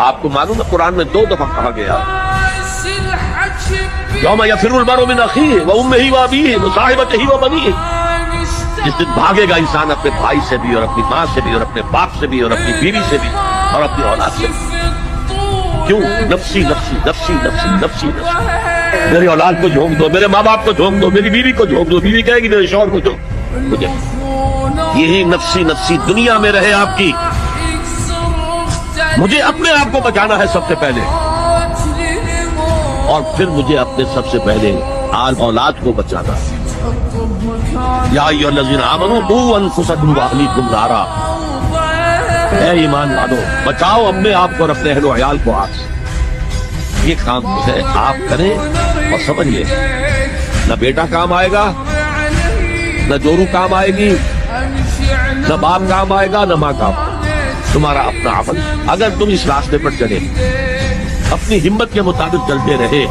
آپ کو معلوم ہے قرآن میں 2 دفعہ کہا گیا یوم یفر المرء من اخیہ وامہ وابیہ وصاحبتہ وبنیہ، جس دن بھاگے گا انسان اپنے بھائی سے بھی اور اپنی ماں سے بھی اور اپنے باپ سے بھی اور اپنی بیوی سے بھی اور اپنی اولاد سے بھی۔ کیوں؟ نفسی نفسی نفسی نفسی نفسی نفسی، میری اولاد کو جھونک دو، میرے ماں باپ کو جھونک دو، میری بیوی کو جھونک دو، بیوی کہے گی میرے شوہر کو جھونک مجھے۔ یہی نفسی نفسی دنیا میں رہے آپ کی، مجھے اپنے آپ کو بچانا ہے سب سے پہلے، اور پھر مجھے اپنے سب سے پہلے آل اولاد کو بچانا ہے۔ یا ایھا الذین آمنوا قوا انفسکم واہلیکم نارا، اے ایمان والو بچاؤ اپنے آپ کو اور اپنے اہل و عیال کو آگ سے۔ یہ کام ہے آپ کریں اور سمجھیے، نہ بیٹا کام آئے گا، نہ جورو کام آئے گی، نہ باپ کام آئے گا، نہ ماں کام آئے گا، تمہارا اپنا عمل۔ اگر تم اس راستے پر چلے، اپنی ہمت کے مطابق چلتے رہے